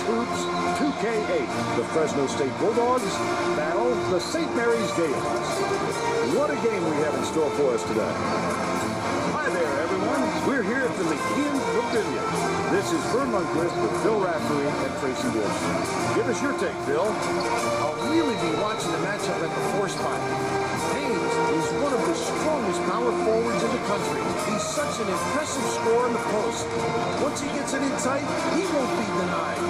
Hoops 2K8. The Fresno State Bulldogs battle the St. Mary's Gaels. What a game we have in store for us today. Hi there, everyone. We're here at the McKeon Pavilion. This is Vern Lundquist with Phil Raftery and Tracy Wilson. Give us your take, Phil. I'll really be watching the matchup at the 4 spot. Haynes is one of the strongest power forwards in the country. He's such an impressive scorer in the post. Once he gets it in tight, he won't be denied.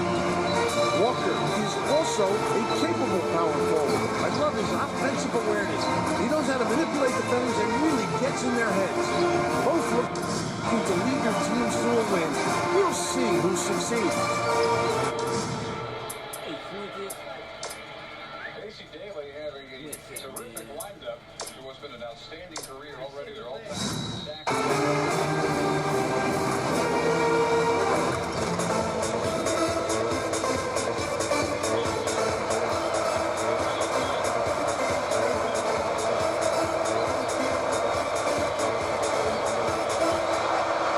Walker is also a capable power forward. I love his offensive awareness. He knows how to manipulate defenders and really gets in their heads. Both look to lead their teams to a win. We'll see who succeeds. Casey Daly having a terrific windup to what's been an outstanding career already. They're all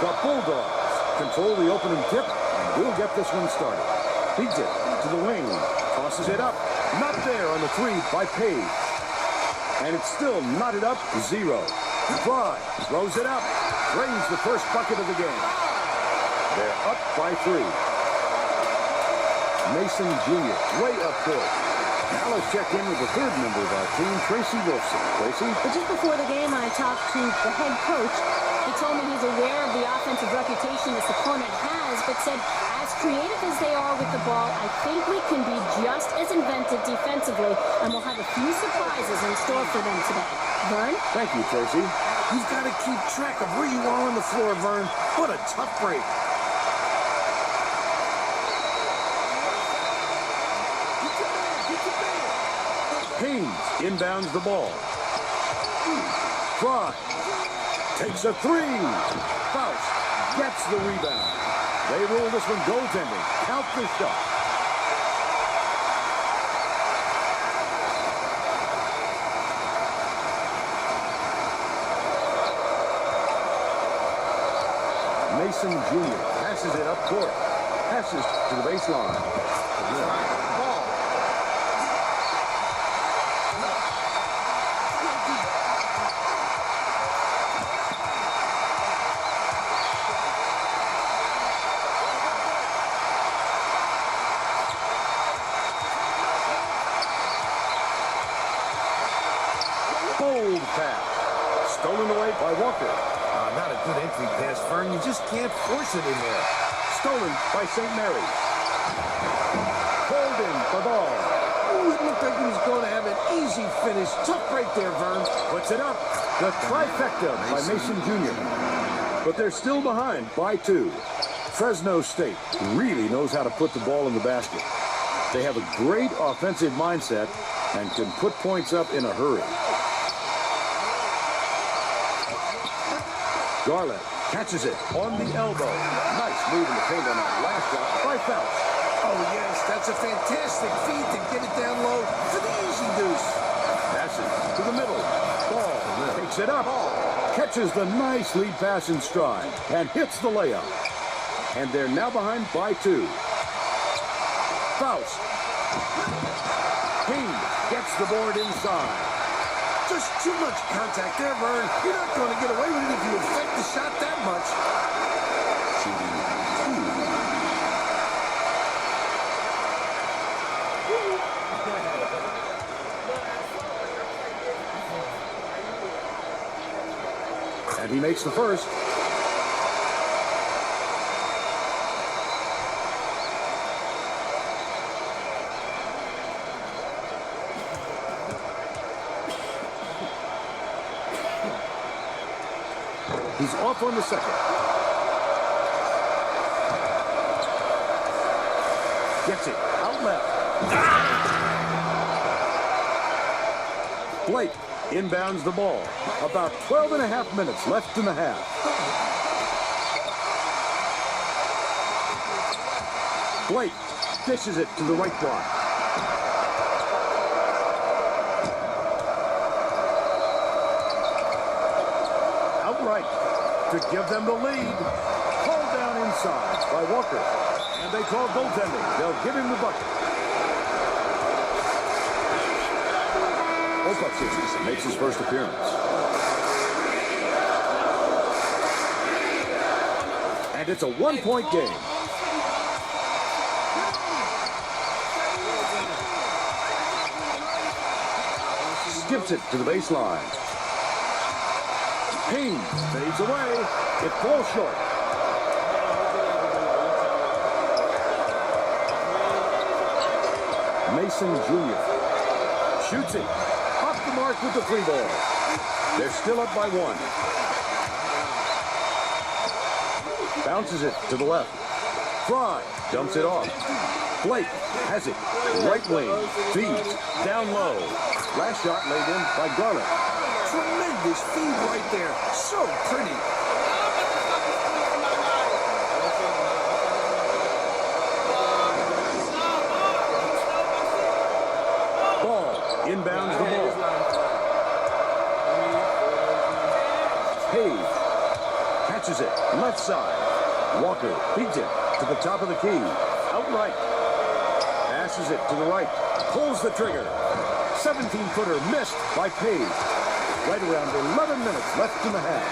The Bulldogs control the opening tip, and we'll get this one started. Feeds it to the wing, tosses it up. Not there on the 3 by Page. And it's still knotted up 0. Fry throws it up, drains the first bucket of the game. They're up by 3. Mason Jr. way up court. Now let's check in with the third member of our team, Tracy Wilson. Tracy? But just before the game, I talked to the head coach. He told me he's aware of the offensive reputation this opponent has, but said, as creative as they are with the ball, I think we can be just as inventive defensively, and we'll have a few surprises in store for them today. Vern? Thank you, Tracy. You've got to keep track of where you are on the floor, Vern. What a tough break. Haynes inbounds the ball. Fry takes a 3. Faust gets the rebound. They rule this one goaltending. Count the shot. Mason Jr. passes it up court. Passes to the baseline. Ball. Bold pass. Stolen away by Walker. Not a good entry pass, Vern. You just can't force it in there. Stolen by St. Mary's. Pulled in for ball. Ooh, it looked like he was going to have an easy finish. Tough break there, Vern. Puts it up. The trifecta by Mason Jr. But they're still behind by 2. Fresno State really knows how to put the ball in the basket. They have a great offensive mindset and can put points up in a hurry. Garland catches it on the elbow. Nice move in the paint on that last shot by Faust. Oh, yes, that's a fantastic feed to get it down low for the easy deuce. Passes to the middle. Ball takes it up. Catches the nice lead pass in stride and hits the layup. And they're now behind by 2. Faust. Haynes gets the board inside. Just too much contact there, Vern. You're not going to get away with it if you affect the shot that much. Shooting 2. And he makes the first. He's off on the second. Gets it out left. Blake inbounds the ball. About 12 and a half minutes left in the half. Blake dishes it to the right block. Outright to give them the lead. Called down inside by Walker. And they call goaltending. They'll give him the bucket. Ep.10 makes his first appearance. And it's a one-point game. Skips it to the baseline. Haynes fades away. It falls short. Mason Jr. shoots it. Off the mark with the free ball. They're still up by one. Bounces it to the left. Fry dumps it off. Blake has it. Right wing. Feeds. Down low. Last shot laid in by Garland. Tremendous feed right there. So pretty. Ball. Inbounds the ball. Page catches it. Left side. Walker feeds it to the top of the key. Outright. Passes it to the right. Pulls the trigger. 17-footer missed by Page. Right around 11 minutes left in the half.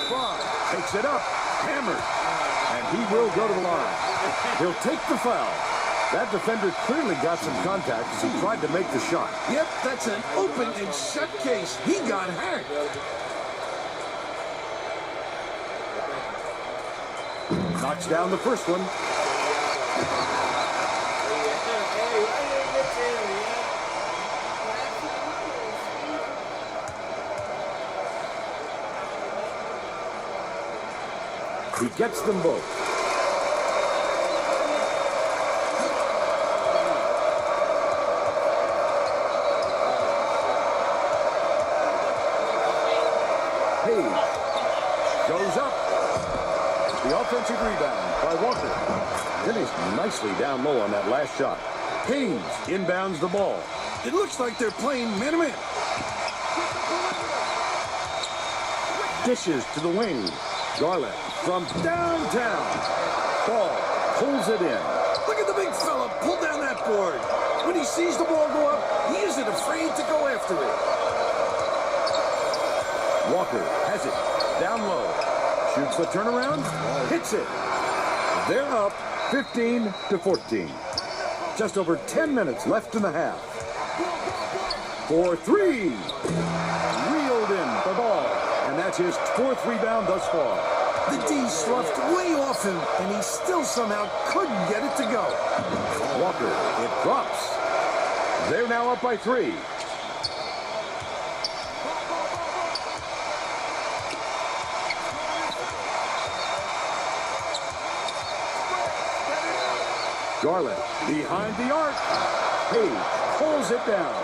Fry takes it up. Hammered. And he will go to the line. He'll take the foul. That defender clearly got some contact as he tried to make the shot. Yep, that's an open and shut case. He got hacked. Knocks down the first one. He gets them both. Hayes goes up. The offensive rebound by Walker. Finished nicely down low on that last shot. Haynes inbounds the ball. It looks like they're playing man-to-man. Dishes to the wing. Garland from downtown. Ball pulls it in. Look at the big fella pull down that board. When he sees the ball go up, he isn't afraid to go after it. Walker has it. Down low. Shoots the turnaround. Hits it. They're up 15-14. Just over 10 minutes left in the half. For three. Reeled in the ball. And that's his fourth rebound thus far. The D sloughed way off him, and he still somehow couldn't get it to go. Walker, it drops. They're now up by three. Garland behind the arc. Page pulls it down.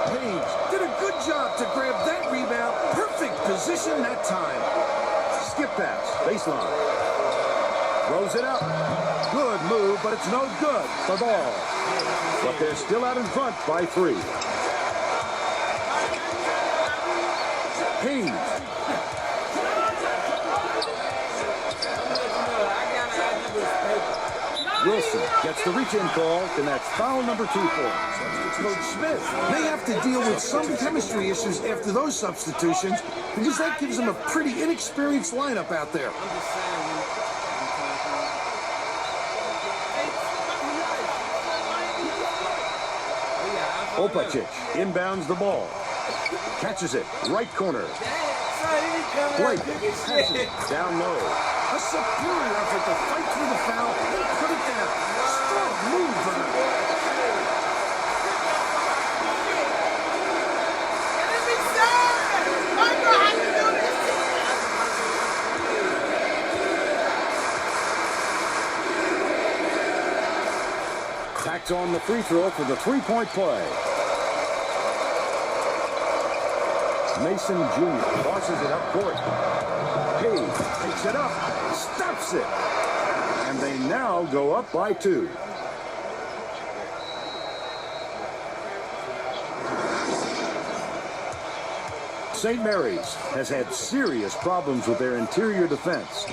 Page did a good job to grab that rebound. Perfect position that time. Skip pass, baseline. Throws it up. Good move, but it's no good for ball. But they're still out in front by three. Haynes. Wilson gets the reach-in call, and that's foul number 2 for him. Coach Smith may have to deal with some chemistry issues after those substitutions because that gives him a pretty inexperienced lineup out there. Ep.10 inbounds the ball. Catches it. Right corner. Blake has it. Down low. A superior effort to fight through the foul and put it down. Strong move for him. Tacks on the free throw for the three-point play. Mason Jr. bosses it up court. Hayes takes it up, stops it. And they now go up by 2. St. Mary's has had serious problems with their interior defense.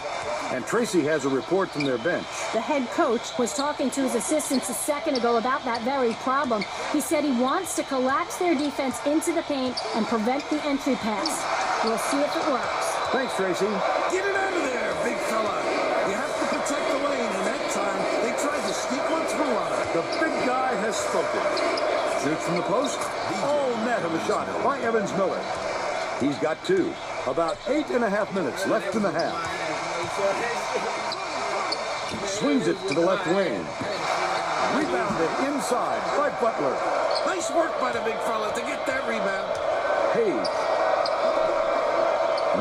And Tracy has a report from their bench. The head coach was talking to his assistants a second ago about that very problem. He said he wants to collapse their defense into the paint and prevent the entry pass. We'll see if it works. Thanks, Tracy. Get it out of there, big fella. You have to protect the lane, and that time they tried to sneak one through on it. The big guy has spoken. Shoots from the post. Oh, net of the shot by Evans Miller. He's got 2. About 8.5 minutes left in the half. Swings it to the left wing. Rebounded inside by Butler. Nice work by the big fella to get that rebound. Hayes.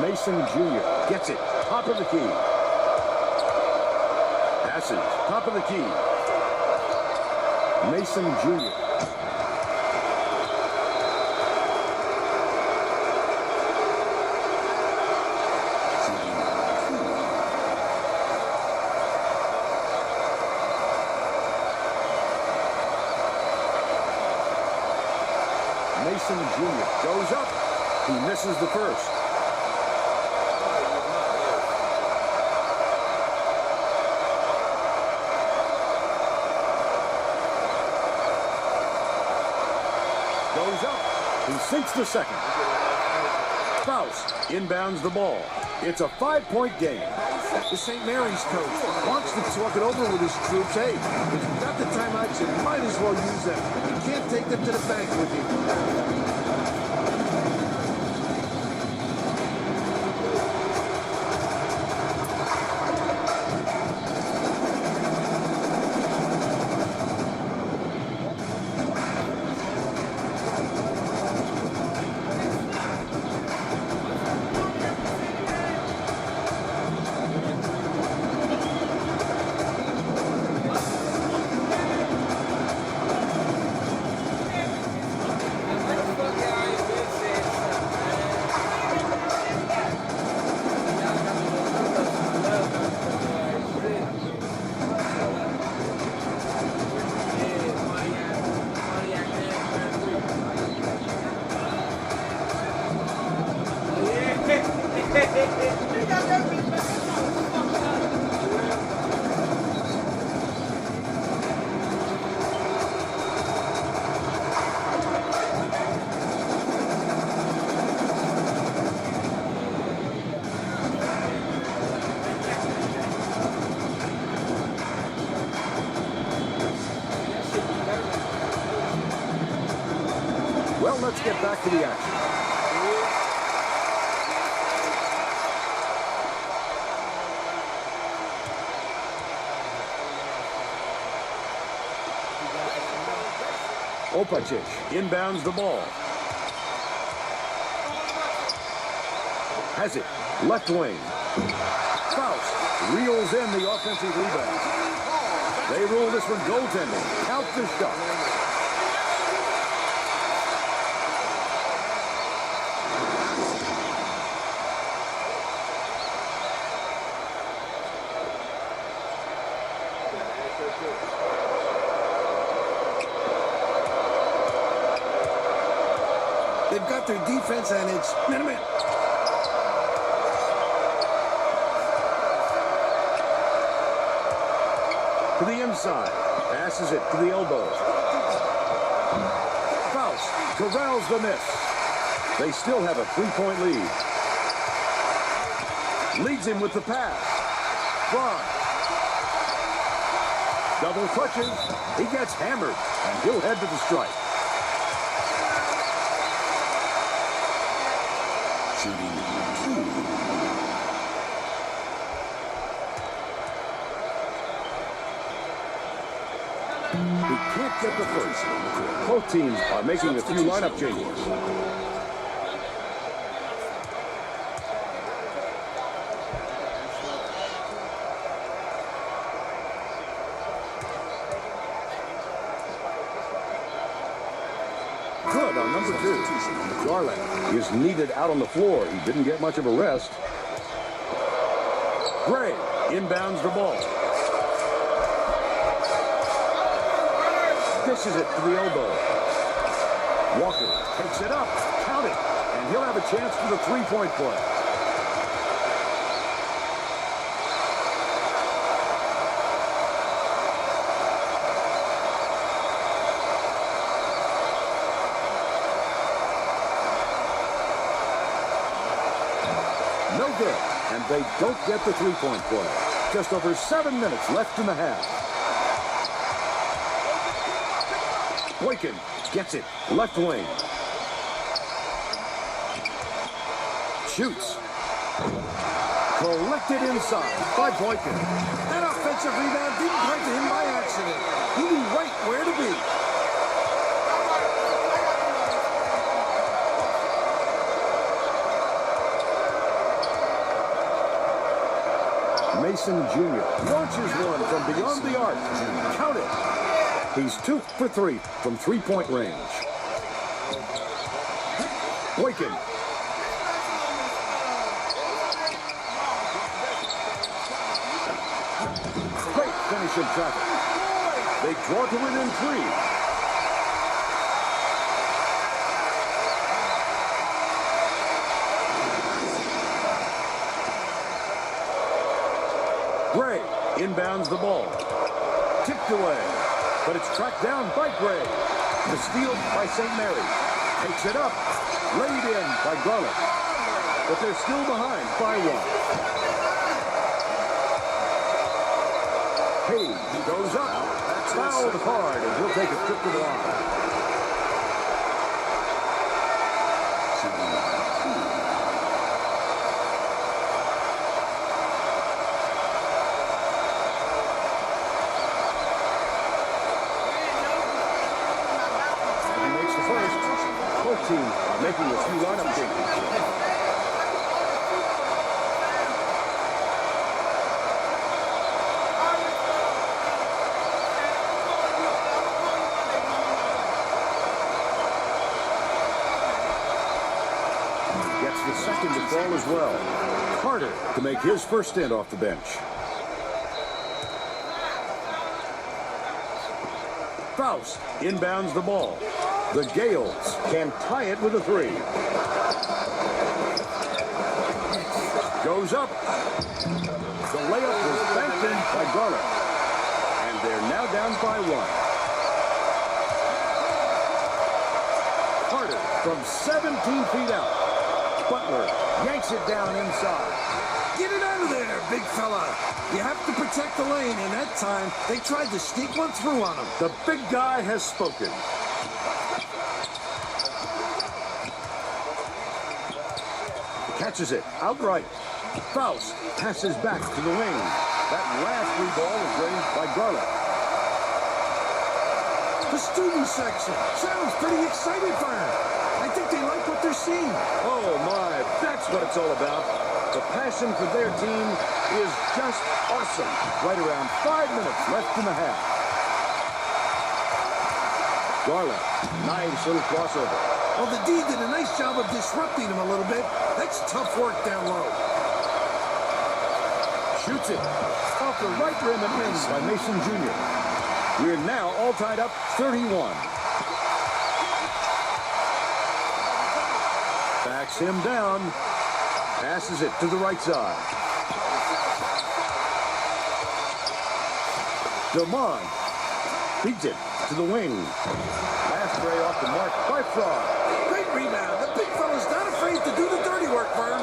Mason Jr. gets it. Top of the key. Passes. Top of the key. Mason Jr. Mason Jr. goes up. He misses the first. Goes up. He sinks the second. Faust inbounds the ball. It's a 5-point game. The St. Mary's coach wants to talk it over with his troops. Hey, if you got the timeouts, you might as well use them. You can't take them to the bank with you. Well, let's get back to the action. Opacic inbounds the ball. Has it. Left wing. Faust reels in the offensive rebound. They rule this one goaltending. Count the shot. They've got their defense, and it's minute. To the inside. Passes it to the elbow. Faust corrals the miss. They still have a 3-point lead. Leads him with the pass. Braun. Double clutches. He gets hammered, and he'll head to the strike. Shooting 2. He can't get the first. Both teams are making a few lineup changes. Good on number 2. Garland is needed out on the floor. He didn't get much of a rest. Gray inbounds the ball. Dishes it to the elbow. Walker takes it up. Count it. And he'll have a chance for the 3-point play. No good. And they don't get the three-point play. Just over 7 minutes left in the half. Boykin gets it. Left wing. Shoots. Collected inside by Boykin. That offensive rebound didn't come to him by accident. He knew right where to be. Mason Jr. launches one from beyond the arc. Count it. He's 2 for 3 from three-point range. Boykin. Great finish in traffic. They draw to within 3. Gray inbounds the ball. Tipped away. But it's tracked down by Gray. The steal by St. Mary. Takes it up. Laid in by Garland. But they're still behind by 1. Page goes up. Fouled hard, and he'll take a trip to the line. Team making a few lineup changes. Gets the second to fall as well. Carter to make his first stint off the bench. Faust inbounds the ball. The Gales can tie it with a 3. Goes up. The layup was banked in by Garland. And they're now down by 1. Carter from 17 feet out. Butler yanks it down inside. Get it out of there, big fella. You have to protect the lane, and that time they tried to sneak one through on him. The big guy has spoken. Catches it outright. Faust passes back to the wing. That last free ball is raised by Garland. The student section sounds pretty excited for him. I think they like what they're seeing. Oh my, that's what it's all about. The passion for their team is just awesome. Right around 5 minutes left in the half. Garland, nice little crossover. Well, the D did a nice job of disrupting him a little bit. That's tough work down low. Shoots it. Off the right rim and in by Mason Jr. We're now all tied up 31. Backs him down. Passes it to the right side. DeMond beats it to the wing. Last Gray off the mark by Fraud. Great rebound. The big fella's not afraid to do the dirty work for him.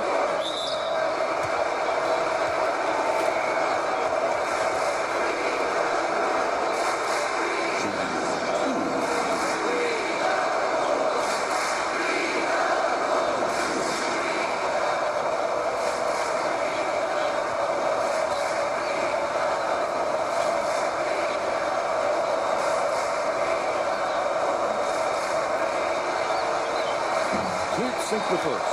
Sink the first.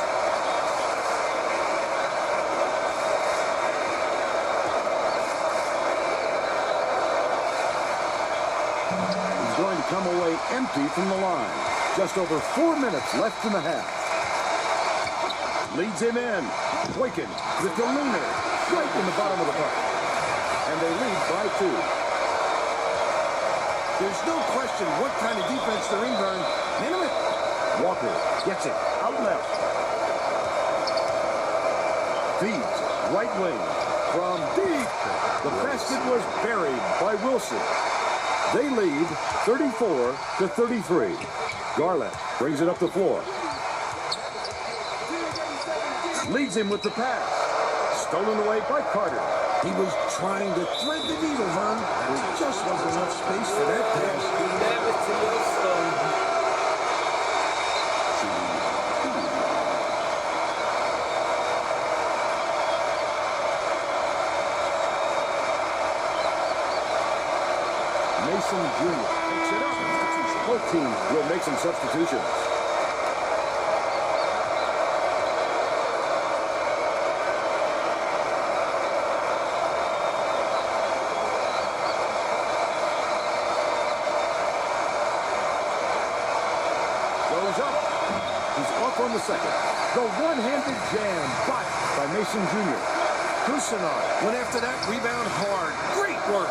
He's going to come away empty from the line. Just over 4 minutes left in the half. Leads him in. Boykin with the leaner right in the bottom of the bucket. And they lead by 2. There's no question what kind of defense they're in, Vern. Minute. Walker gets it out left. Feeds right wing from deep. The basket was buried by Wilson. They lead 34-33. Garland brings it up the floor. Leads him with the pass. Stolen away by Carter. He was trying to thread the needle, Vern. There just wasn't enough space for that pass. Mason Jr. picks it up. Both teams will make some substitutions. Goes up. He's off on the second. The one-handed jam blocked by Mason Jr. Kusanov went after that rebound hard. Great work.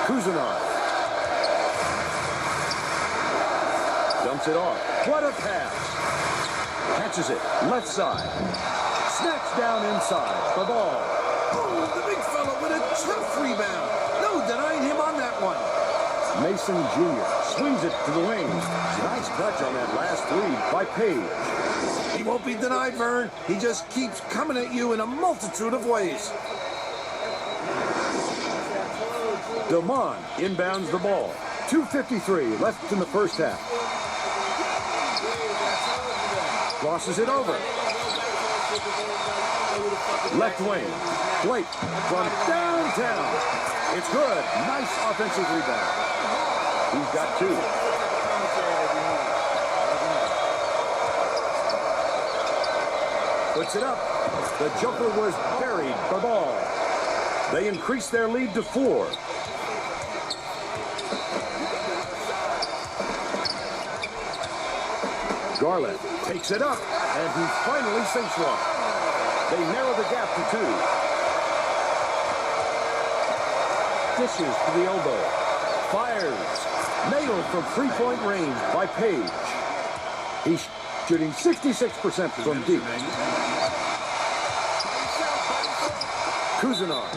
Kuzanov dumps it off. What a pass. Catches it. Left side. Snatched down inside. The ball. Oh, the big fella with a tough rebound. No denying him on that one. Mason Jr. swings it to the wing. Nice touch on that last three by Page. He won't be denied, Vern. He just keeps coming at you in a multitude of ways. Damon inbounds the ball. 2:53 left in the first half. Crosses it over. Left wing. Blake from downtown. It's good. Nice offensive rebound. He's got two. Puts it up. The jumper was buried. The ball. They increase their lead to 4. Garland takes it up, and he finally sinks one. They narrow the gap to 2. Dishes to the elbow. Fires. Nailed from three-point range by Page. He's shooting 66% from deep. Kuzanov.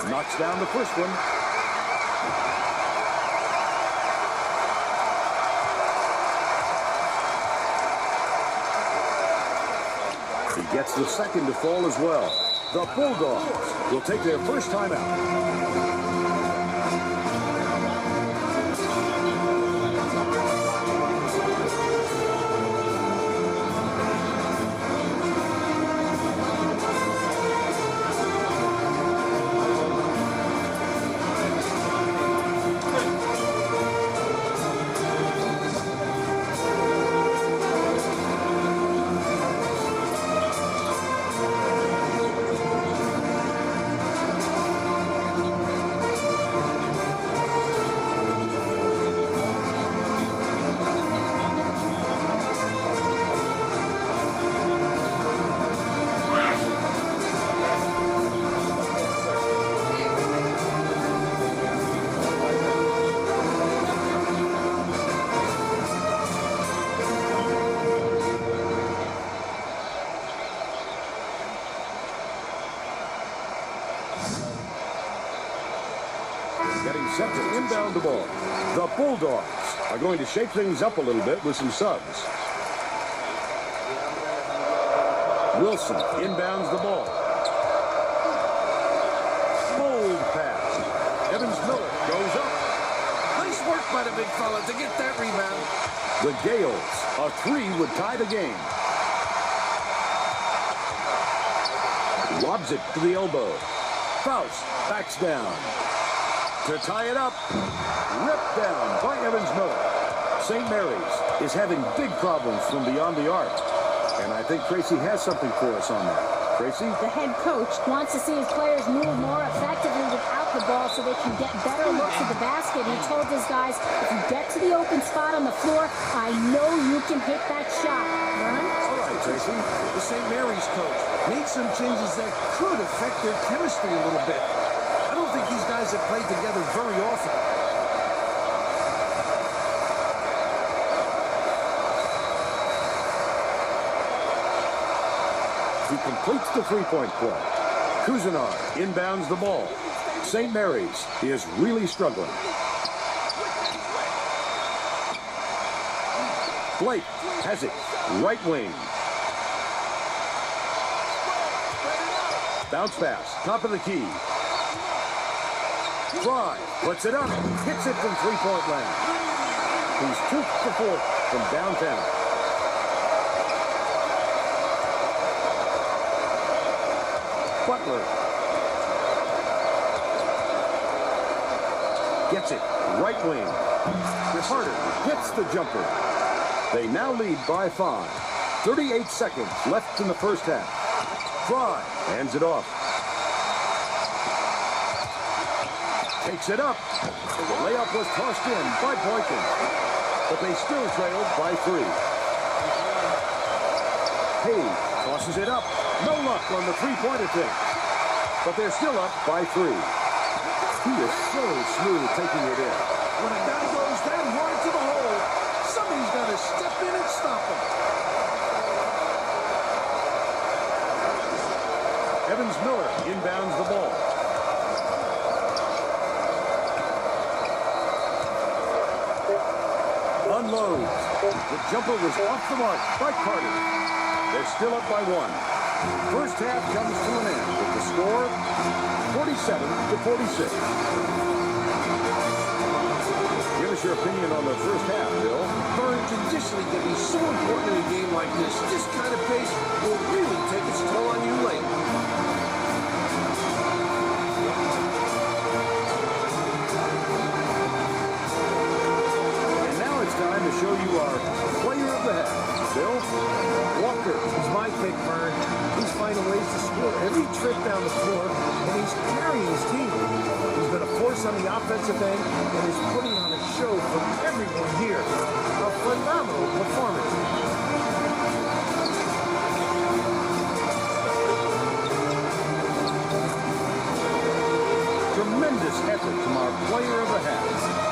Knocks down the first one. He gets the second to fall as well. The Bulldogs will take their first time out. Getting set to inbound the ball. The Bulldogs are going to shake things up a little bit with some subs. Wilson inbounds the ball. Bold pass. Evans Miller goes up. Nice work by the big fella to get that rebound. The Gales, a 3 would tie the game. Lobs it to the elbow. Faust backs down. To tie it up, ripped down by Evans Miller. St. Mary's is having big problems from beyond the arc. And I think Tracy has something for us on that. Tracy? The head coach wants to see his players move more effectively without the ball so they can get better looks at the basket. He told his guys, if you get to the open spot on the floor, I know you can hit that shot. Vern? All right, Tracy. The St. Mary's coach made some changes that could affect their chemistry a little bit. I don't think these guys have played together very often. He completes the three-point play. Cousinar inbounds the ball. St. Mary's is really struggling. Blake has it. Right wing. Bounce pass. Top of the key. Fry puts it up. Hits it from three-point land. He's 2 for 4 from downtown. Butler gets it. Right wing. Carter hits the jumper. They now lead by 5. 38 seconds left in the first half. Fry hands it off. Takes it up. The layup was tossed in by Boykin, but they still trailed by 3. Hayes tosses it up. No luck on the three-point attempt, but they're still up by 3. He is so smooth taking it in. When a guy goes that hard to the hole, somebody's got to step in and stop him. Evans Miller inbounds the ball. Unloads. The jumper was off the mark by Carter. They're still up by 1. First half comes to an end with the score 47-46. Give us your opinion on the first half, Bill. Current conditioning can be so important in a game like this. This kind of pace will really take its toll on you late. And now it's time to show you our player of the half. Bill? Walker is my pick, Vern. He's finding ways to score every trip down the floor, and he's carrying his team. He's been a force on the offensive end and is putting on a show for everyone here. A phenomenal performance. Tremendous effort from our player of the half.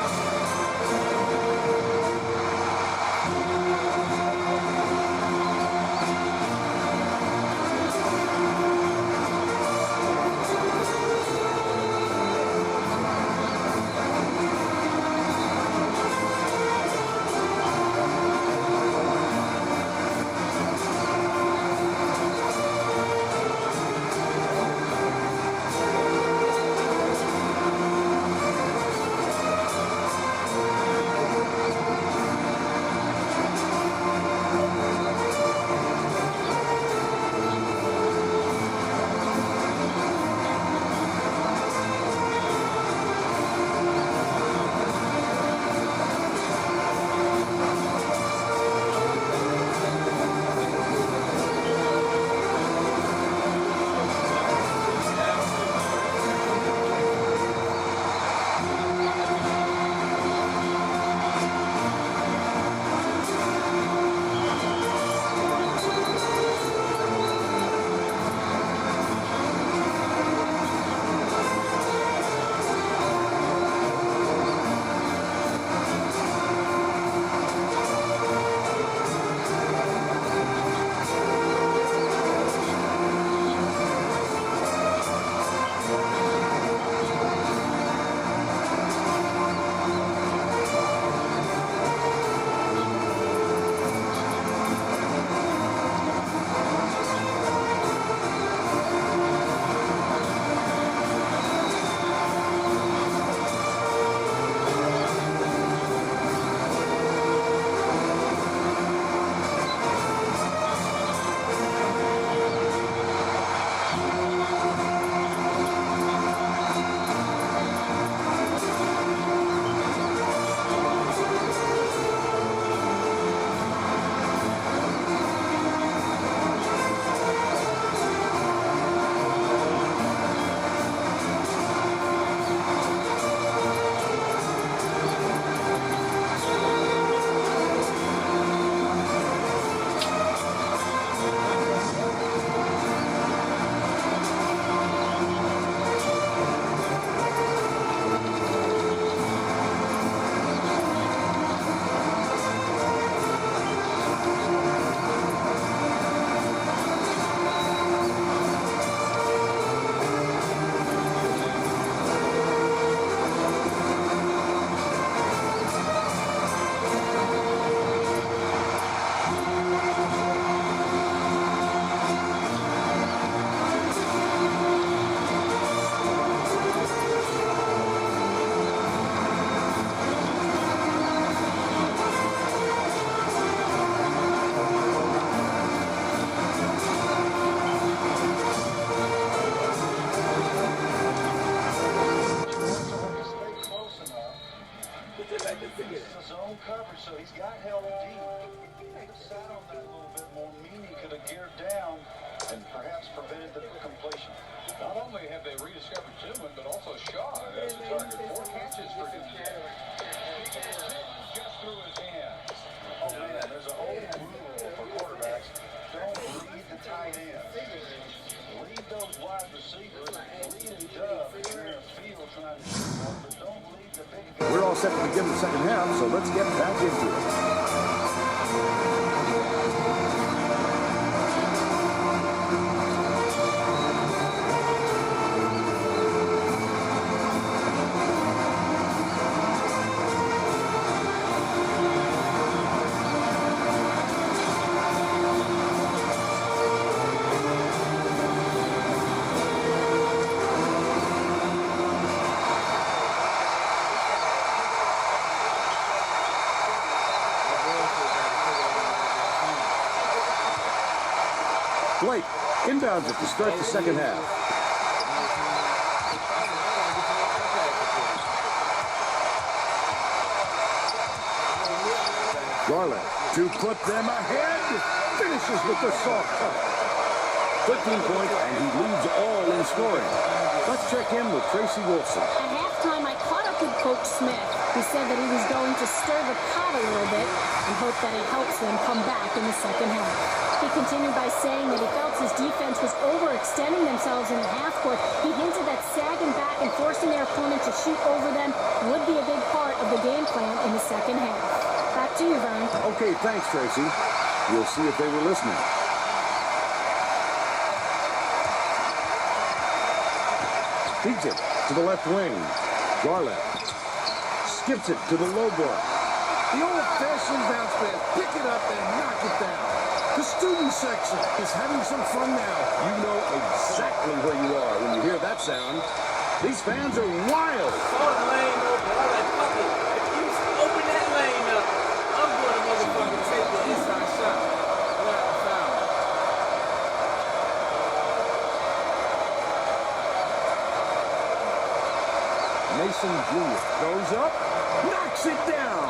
Not only have they rediscovered Tillman, but also Shaw as a target. 4 catches for him today. Just through his hands. Oh, man, there's an old rule for quarterbacks. Don't lead the tight end. Lead those wide receivers. Lead a dove in their field trying to shoot them, but don't lead the big guy. We're all set to begin the second half, so let's get back into it. Blake inbounds it to start the second half. Garland to put them ahead. Finishes with the soft touch. 13 points, and he leads all in scoring. Let's check in with Tracy Wolfson. At halftime, I caught up with Coach Smith, who said that he was going to stir the pot a little bit and hope that it helps them come back in the second half. He continued by saying that he felt his defense was overextending themselves in the half court. He hinted that sagging back and forcing their opponent to shoot over them would be a big part of the game plan in the second half. Back to you, Vern. Okay, thanks, Tracy. We'll see if they were listening. Feeds it to the left wing. Garland skips it to the low block. The old-fashioned bounce pass. Pick it up and knock it down. The student section is having some fun now. You know exactly where you are when you hear that sound. These fans are wild. Saw the lane open. I was like, fuck it. If you open that lane up, I'm going to motherfucking take the inside shot. Without a foul. Mason Jr. goes up, knocks it down.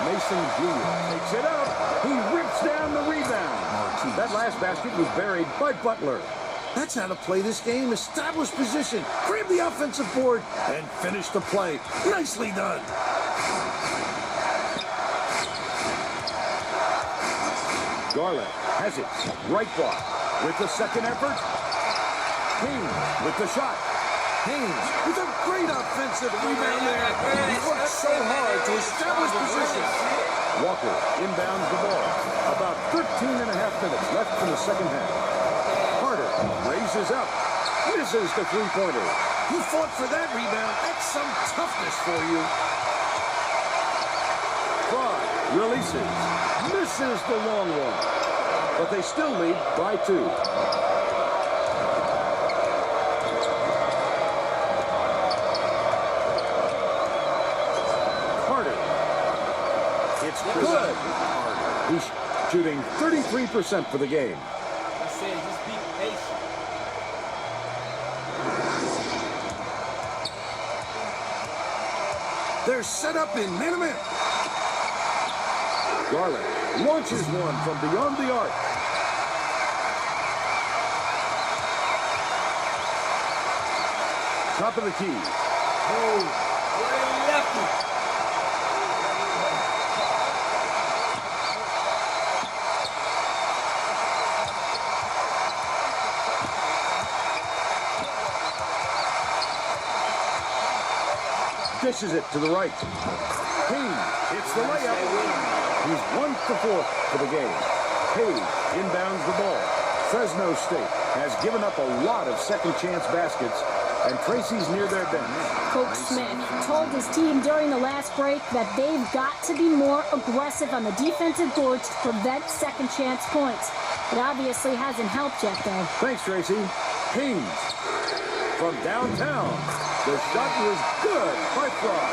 Mason Jr. takes it up. He rips down the rebound. That last basket was buried by Butler. That's how to play this game. Establish position, grab the offensive board, and finish the play. Nicely done. Garland has it. Right block. With the second effort. Haynes with the shot. Haynes with a great offensive rebound there. He worked so hard to establish position. Walker inbounds the ball. About 13 and a half minutes left in the second half. Carter raises up. Misses the three-pointer. You fought for that rebound. That's some toughness for you. Fry releases. Misses the long one. But they still lead by 2. It's good. He's shooting 33% for the game. I said, just be patient. They're set up in man-to-man. Garland launches one from beyond the arc. Top of the key. Oh, way lefty. Dishes it to the right. Haynes hits the layup. He's 1 for 4 for the game. Haynes inbounds the ball. Fresno State has given up a lot of second-chance baskets, and Tracy's near their bench. Coach Smith told his team during the last break that they've got to be more aggressive on the defensive boards to prevent second-chance points. It obviously hasn't helped yet, though. Thanks, Tracy. Haynes from downtown. The shot was good by Fry.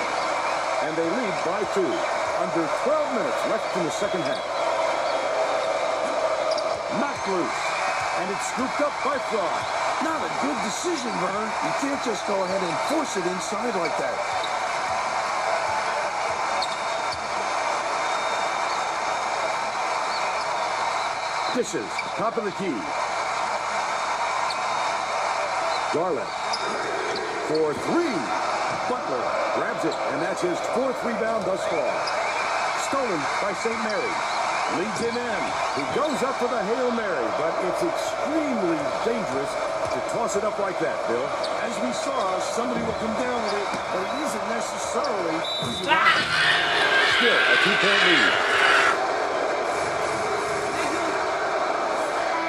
And they lead by 2. Under 12 minutes left in the second half. Knocked loose. And it's scooped up by Fry. Not a good decision, Vern. You can't just go ahead and force it inside like that. Dishes, top of the key. Garland for three. Butler grabs it, and that's his fourth rebound thus far. Stolen by St. Mary. Leads him in. He goes up for the Hail Mary, but it's extremely dangerous to toss it up like that, Bill. As we saw, somebody will come down with it, but it isn't necessarily easy. Still a 2-point lead.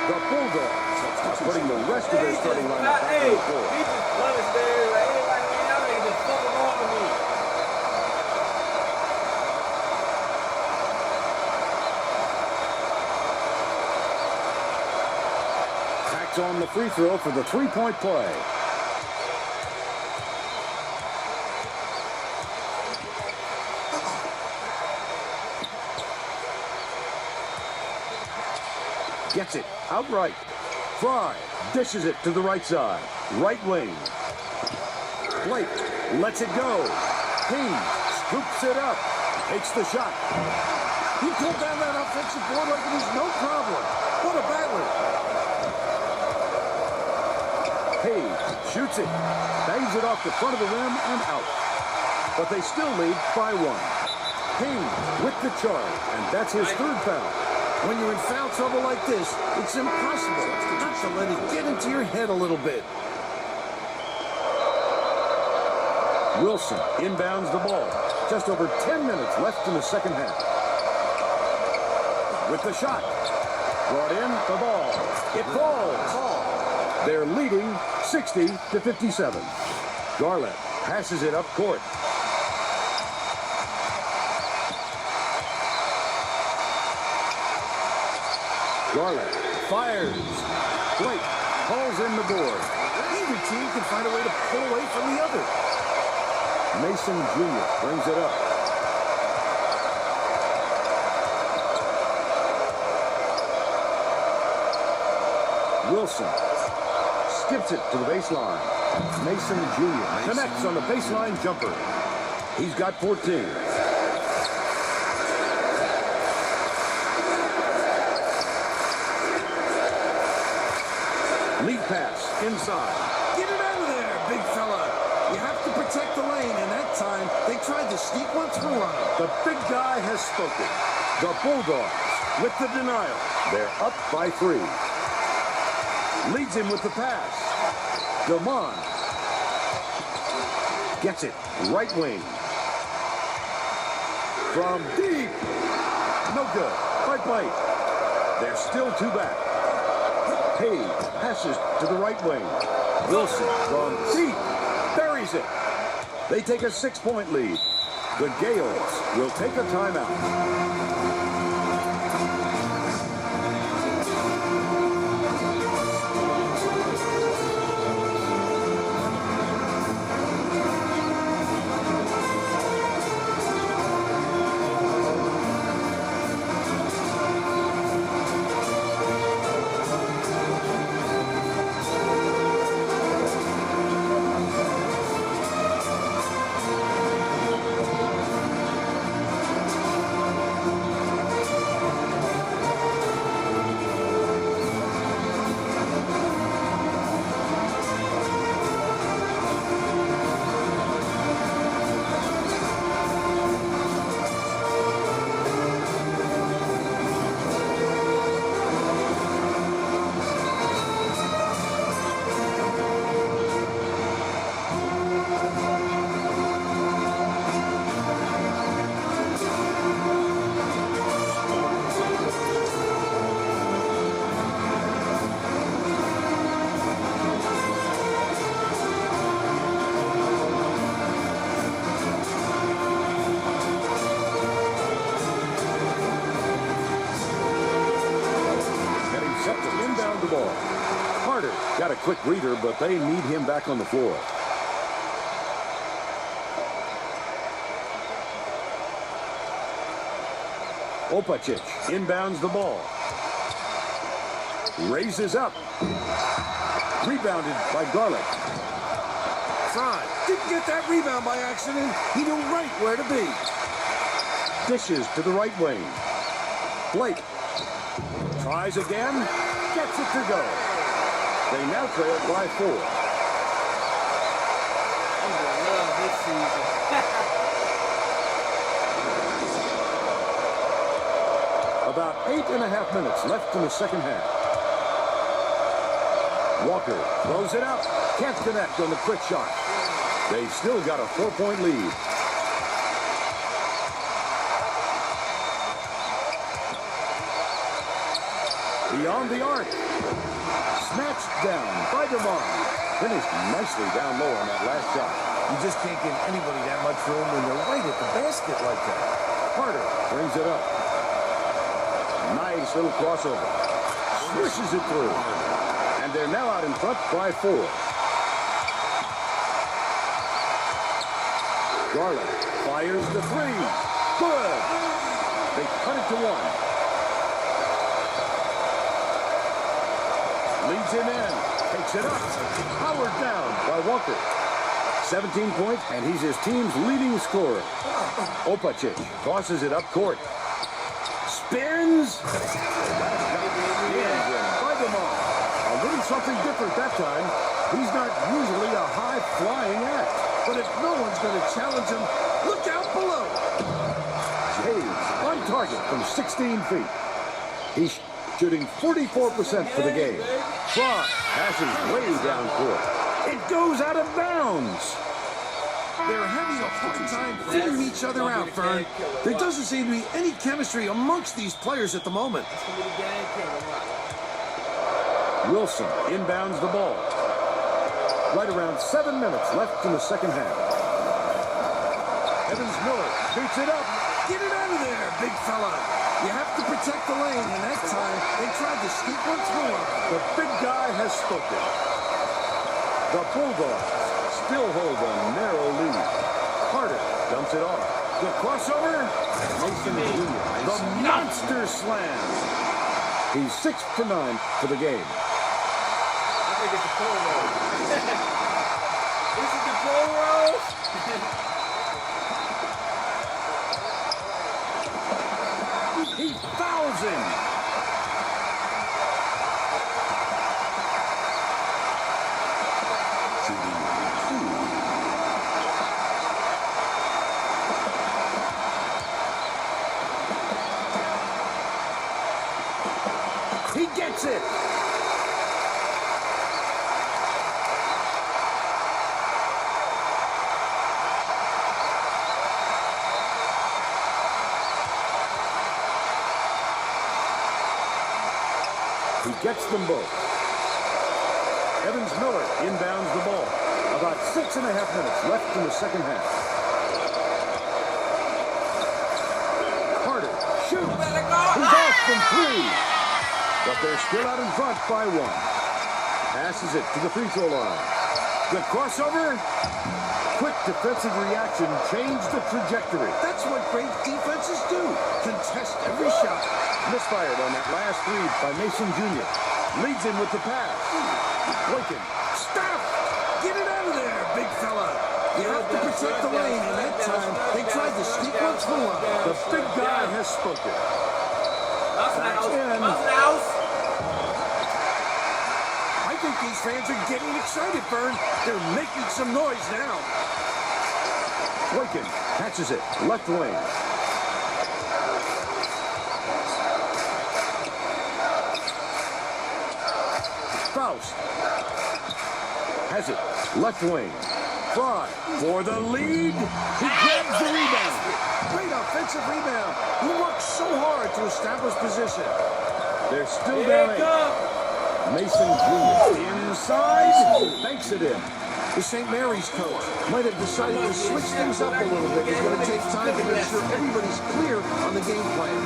The Bulldogs are putting the rest of their starting lineup back on the floor. He just punished there. Like, man, y'all niggas just fucking wrong with me. Tacks on the free throw for the three-point play. Gets it outright. Fry dishes it to the right side. Right wing. Blake lets it go. Haynes scoops it up. Takes the shot. He pulled down that offensive board like it was no problem. What a battler. Haynes shoots it. Bangs it off the front of the rim and out. But they still lead by one. Haynes with the charge, and that's his third foul. When you're in foul trouble like this, it's impossible not to let it get into your head a little bit. Wilson inbounds the ball. Just over 10 minutes left in the second half. With the shot. Brought in the ball. It falls. They're leading 60-57. Garland passes it up court. Garland fires. Blake calls in the board. Either team can find a way to pull away from the other. Mason Jr. brings it up. Wilson skips it to the baseline. Mason Jr. connects on the baseline jumper. He's got 14. Lead pass inside. Get it out of there, big fella. You have to protect the lane, and that time they tried to sneak one through on him. The big guy has spoken. The Bulldogs with the denial. They're up by 3. Leads him with the pass. Delmon gets it. Right wing. From deep. No good. By Blake. They're still 2 back. Hayes passes to the right wing. Wilson from deep. Buries it. They take a 6-point lead. The Gales will take a timeout. Got a quick reader, but they need him back on the floor. Opacic inbounds the ball. Raises up. Rebounded by Garlic. Fry didn't get that rebound by accident. He knew right where to be. Dishes to the right wing. Blake tries again. Gets it to go. They now trail by 4. I'm gonna love this season. About 8.5 minutes left in the second half. Walker throws it up. Can't connect on the quick shot. They've still got a 4-point lead. Beyond the arc. Snatched down by DeMar. Finished nicely down low on that last shot. You just can't give anybody that much room when they're right at the basket like that. Carter brings it up. Nice little crossover. Swishes it through. And they're now out in front by 4. Garland fires the 3. Good. They cut it to 1. Leads him in. Takes it up. Powered down by Walker. 17 points, and he's his team's leading scorer. Opacic tosses it up court. Spins. By DeMar. A little something different that time. He's not usually a high-flying act. But if no one's going to challenge him, look out below. James on target from 16 feet. He's shooting 44% for the game. Frost passes way down court. It goes out of bounds. They're having a hard time figuring each other out, Vern. There doesn't seem to be any chemistry amongst these players at the moment. It's gonna be the game killer. Wilson inbounds the ball. Right around 7 minutes left in the second half. Evans Miller shoots it up. Get it out of there, big fella. You have to protect the lane, and that time they tried to sneak one through him. The big guy has spoken. The Bulldogs still hold a narrow lead. Carter dumps it off. The crossover. Mason Jr. The monster slam. He's 6 for 9 for the game. I think it's the pro roll. This is the pro roll. He fouls him. He gets it. He gets them both. Evans Miller inbounds the ball. About 6.5 minutes left in the second half. Carter shoots. He's off from 3. But they're still out in front by 1. Passes it to the free throw line. The crossover. Quick defensive reaction changed the trajectory. That's what great defenses do. Contest every shot. Misfired on that last 3 by Mason Jr. Leads him with the pass. Lincoln. Stop! Get it out of there, big fella. You have to protect the lane, and that time they tried to sneak one through him. The big guy has spoken. Mouse in. Mouse. I think these fans are getting excited, Vern. They're making some noise now. Lincoln catches it. Left wing. Faust has it. Left wing. Fry for the lead. He grabs the rebound. Great offensive rebound. He worked so hard to establish position. They're still Here down it 8. comes. Mason Jr. inside. Banks it in. The St. Mary's coach might have decided to switch things up a little bit. It's going to take time to make sure everybody's clear on the game plan.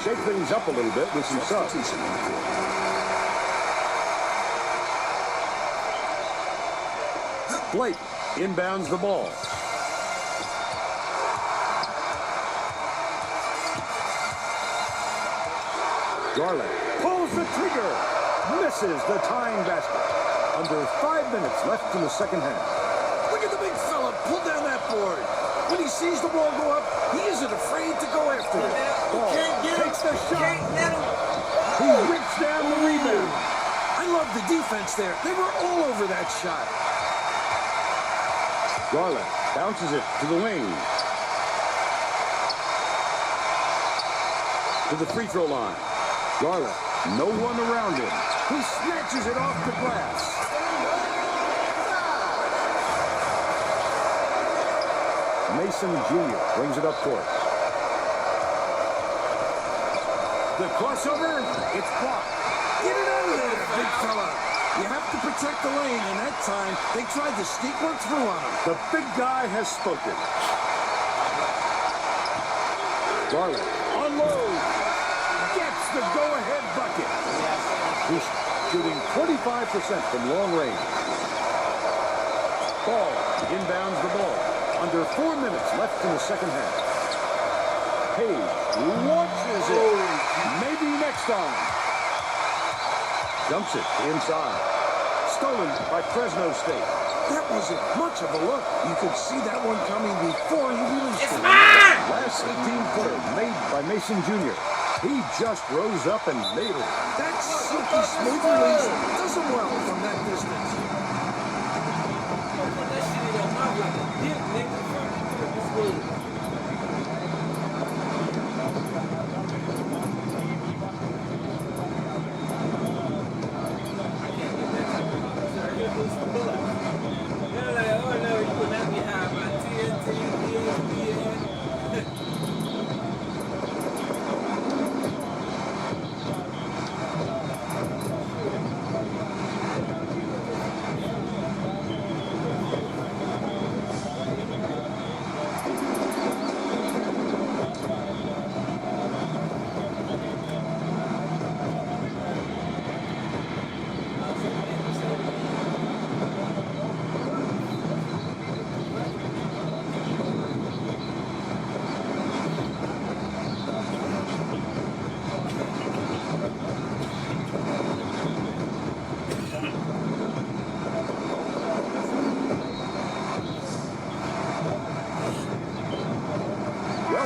shake things up a little bit with some subs. Blake inbounds the ball. Garland pulls the trigger. Misses the tying basket. Under 5 minutes left in the second half. Look at the big fella pull down that board. When he sees the ball go up, he isn't afraid to go after it. Ball takes the shot. He whips down the rebound. I love the defense there. They were all over that shot. Garland bounces it to the wing. To the free throw line. Garland, no one around him. He snatches it off the glass. Mason Jr. brings it up court. The crossover, it's blocked. Get it out of there, big fella. You have to protect the lane, and that time, they tried to sneak one through on him. The big guy has spoken. Garland unloads. Gets the go-ahead bucket. He's shooting 25% from long range. Ball inbounds the ball. Under 4 minutes left in the second half. Page launches it. Maybe next time. Dumps it inside. Stolen by Fresno State. That wasn't much of a look. You could see that one coming before he released it. Last 18-footer made by Mason Jr. He just rose up and nailed it. That silky smooth release does him well from that distance.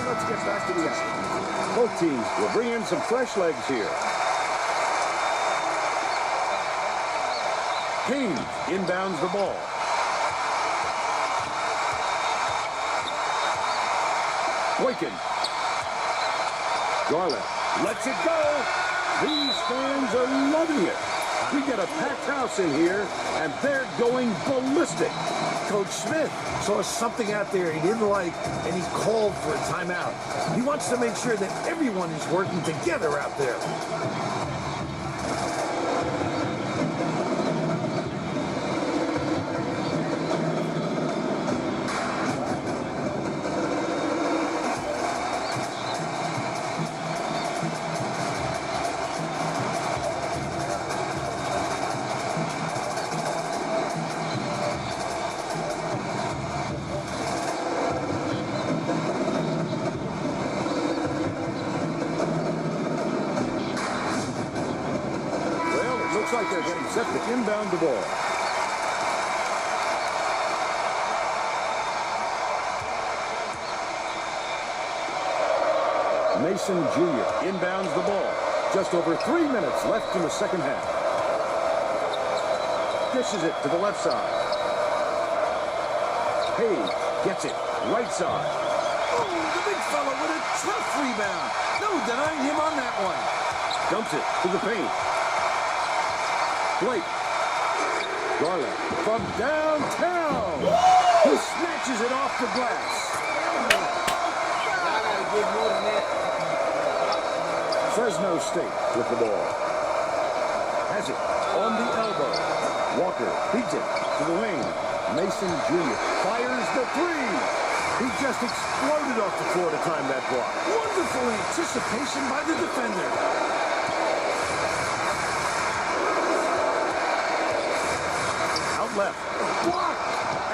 Let's get back to the action. Both teams will bring in some fresh legs here. King inbounds the ball. Boykin. Garland lets it go. These fans are loving it. We get a packed house in here, and they're going ballistic. Coach Smith saw something out there he didn't like, and he called for a timeout. He wants to make sure that everyone is working together out there. Looks like they're getting set to inbound the ball. Mason Jr. inbounds the ball. Just over 3 minutes left in the second half. Dishes it to the left side. Page gets it right side. Oh, the big fella with a tough rebound. No denying him on that one. Dumps it to the paint. Blake. Garland from downtown. He snatches it off the glass. Fresno State with the ball. Has it on the elbow. Walker beats it to the wing. Mason Jr. fires the three. He just exploded off the floor to time that block. Wonderful anticipation by the defender. Out left. Block!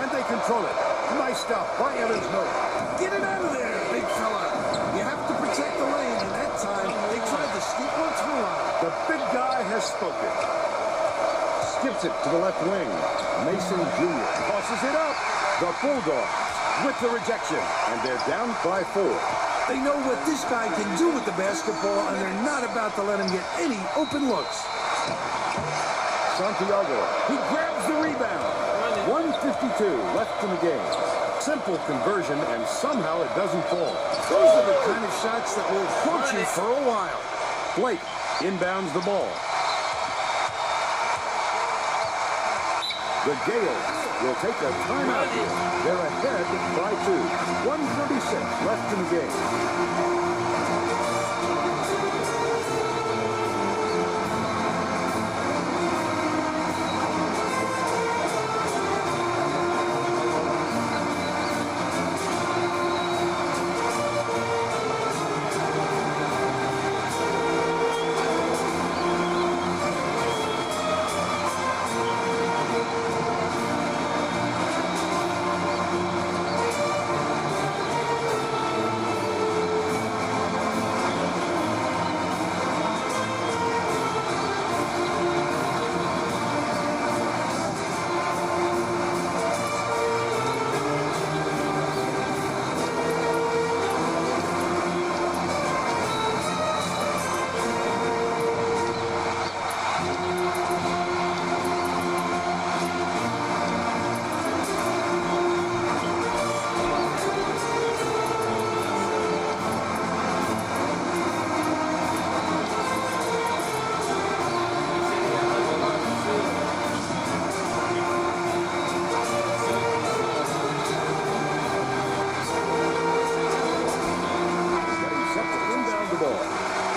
And they control it. Nice stuff by Evans Miller. Get it out of there, big fella. You have to protect the lane, and that time they tried to sneak one through on him. The big guy has spoken. Skips it to the left wing. Mason Jr. tosses it up. The Bulldogs with the rejection, and they're down by 4. They know what this guy can do with the basketball, and they're not about to let him get any open looks. Santiago, he grabs the rebound. 1:52 left in the game. Simple conversion, and somehow it doesn't fall. Those are the kind of shots that will haunt you for a while. Blake inbounds the ball. The Gales will take a timeout here. They're ahead by 2. 1:36 left in the game.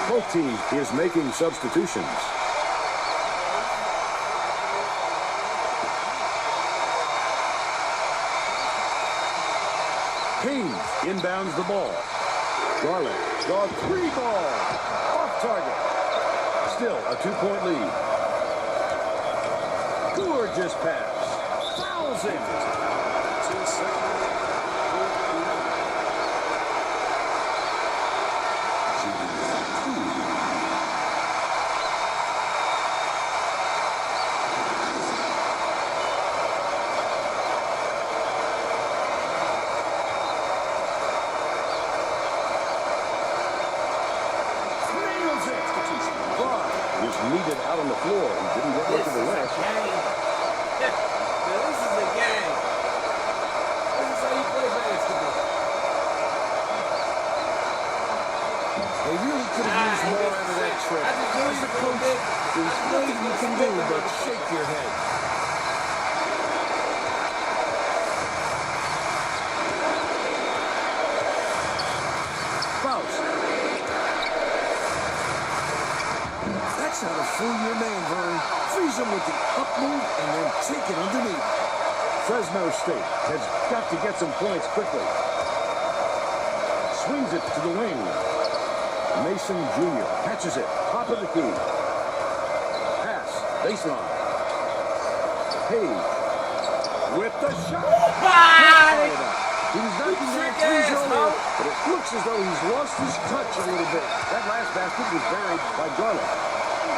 Both teams is making substitutions. Haynes inbounds the ball. Garland, the 3 ball. Off target. Still a 2-point lead. Gorgeous pass. Fouls him. Needed out on the floor. He didn't get much of a rest. Now this is a game. This is how you play basketball. They really could have used more out of that trip. As a coach, there's nothing you can do but shake your head. That's how to fool your man, Vern. Freeze him with the up move and then take it underneath. Fresno State has got to get some points quickly. Swings it to the wing. Mason Jr. catches it. Top of the key. Pass. Baseline. Page. With the shot. He's knocking down threes earlier, but it looks as though he's lost his touch a little bit. That last basket was buried by Garland.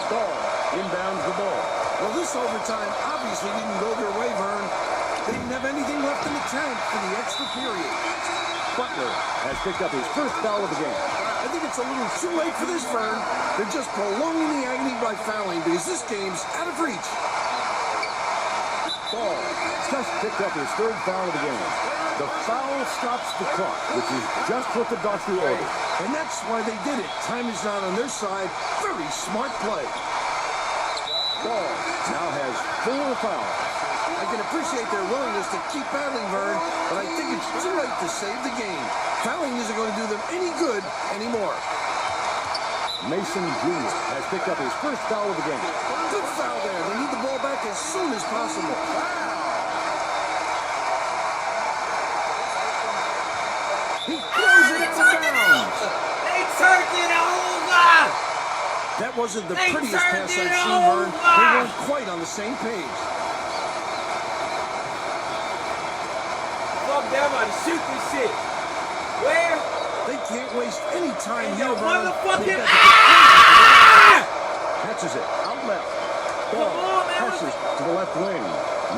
Ball inbounds the ball. Well, this overtime obviously didn't go their way, Vern. They didn't have anything left in the tank for the extra period. Butler has picked up his first foul of the game. I think it's a little too late for this, Vern. They're just prolonging the agony by fouling because this game's out of reach. Ball just picked up his third foul of the game. The foul stops the clock, which is just what the doctor ordered. And that's why they did it. Time is not on their side. Very smart play. Ball now has 4 fouls. I can appreciate their willingness to keep battling, Vern, but I think it's too late to save the game. Fouling isn't going to do them any good anymore. Mason Jr. has picked up his first foul of the game. Good foul there. They need the ball back as soon as possible. He throws it out of bounds. They turned it over. That wasn't the They prettiest turned pass I've it seen, Vern. over. They weren't quite on the same page. Fuck that, I'm about to shoot this shit. Where? They can't waste any time And here, your Vern. motherfucking They've got to catches it out left. Ball on, man. passes to the left wing.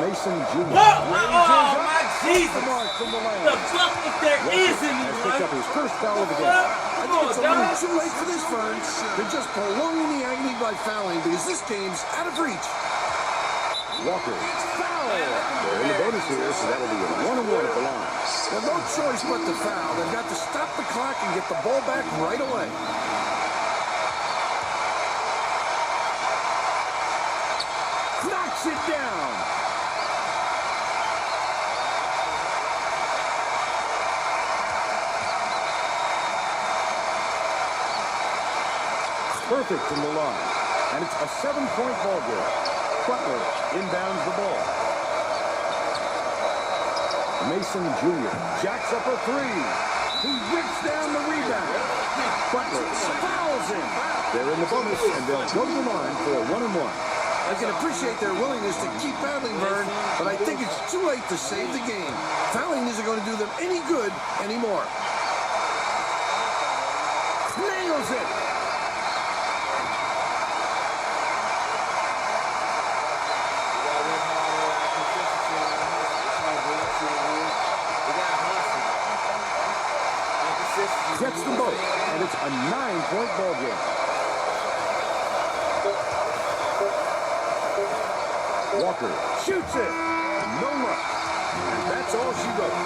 Mason Jr. Oh, raises up my off Jesus. the mark from the The line. fuck if there is Has anyone? picked up his first foul of the game. Fuck. I Come think on, it's a little dog. too late for this, Vern. They're just prolonging the agony by fouling because this game's out of reach. Walker. Foul. They're in the bonus here, so that'll be a 1-1 at the line. Well, no choice but to foul. They've got to stop the clock and get the ball back right away. Knocks it down. Perfect from the line. And it's a 7-point ball game. Butler inbounds the ball. Mason Jr. jacks up a three. He rips down the rebound. Butler fouls him. They're in the bonus, and they'll go to the line for a 1-1. I can appreciate their willingness to keep battling, Vern, but I think it's too late to save the game. Fouling isn't going to do them any good anymore. Nails it. Gets them both, and it's a 9-point ball game. Walker shoots it. No luck. And that's all she wrote.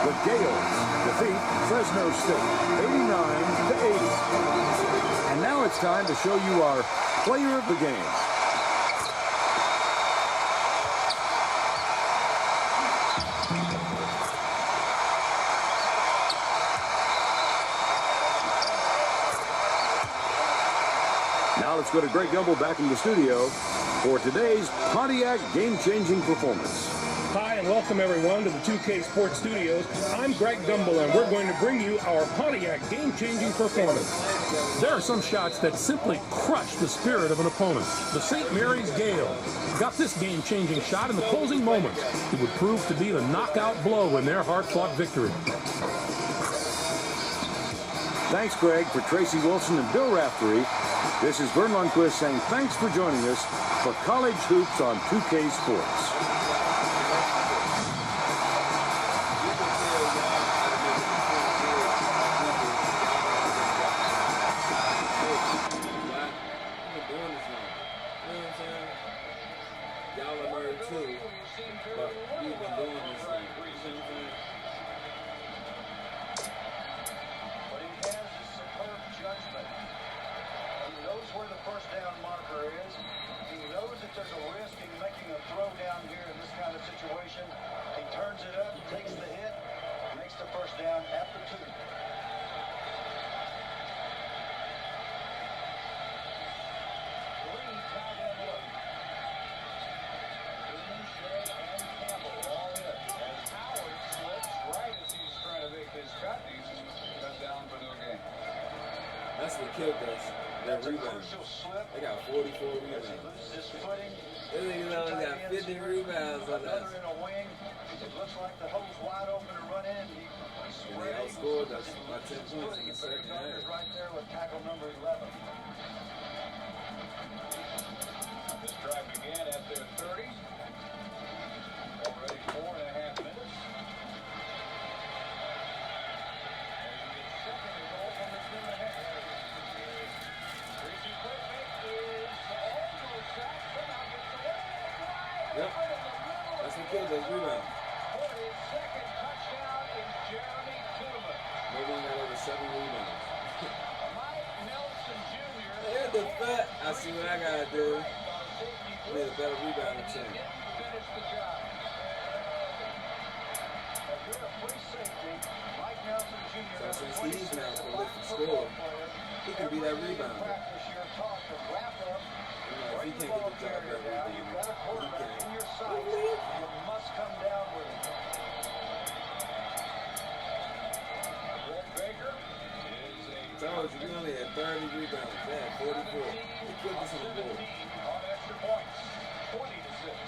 The Gales defeat Fresno State 89-80. And now it's time to show you our player of the game. Now let's go to Greg Gumbel back in the studio for today's Pontiac game-changing performance. Hi, and welcome everyone to the 2K Sports Studios. I'm Greg Gumbel, and we're going to bring you our Pontiac game-changing performance. There are some shots that simply crush the spirit of an opponent. The St. Mary's Gale got this game-changing shot in the closing moments. It would prove to be the knockout blow in their hard-fought victory. Thanks, Greg, for Tracy Wilson and Bill Raftery. This is Vern Lundquist saying thanks for joining us for College Hoops on 2K Sports. That's what killed us. That rebound. They got 44 rebounds. This nigga only got 50 rebounds on us. It looks like the hole's wide open to run in. And they outscored us by 10 points in the second half. Right there with tackle number 11. This drive began at their 30. Already 4.5 minutes. Yep. That's what killed us, rebound. No one got over 7 rebounds. Here's the fat. I see what I gotta do. Be a better rebound team. So since he's now a prolific scorer, he can be that rebounder. If he can't get the job done, he can. You must come down with him. told you, we only had 30 rebounds. They had 44. He put this on the board. On extra points, 20-6.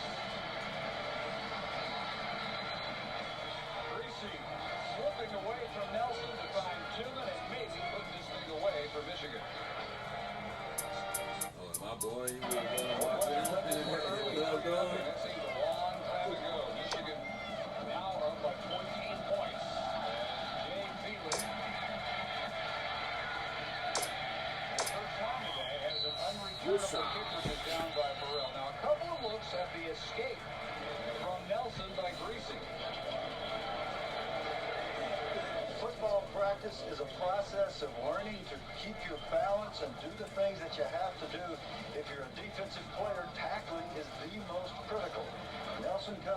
Greasy slipping away from Nelson to find Tillman and maybe putting this thing away for Michigan. Oh, my boy, you were going to watch it. Well done. That seems a long time ago. Michigan now up by 14 points. And Jay Feely, the first time today, has an unreturnable kicker put down by Burrell. Now a couple of looks at the escape from Nelson by Greasy. Football practice is a process of learning to keep your balance and do the things that you have to do. If you're a defensive player, tackling is the most critical. Nelson comes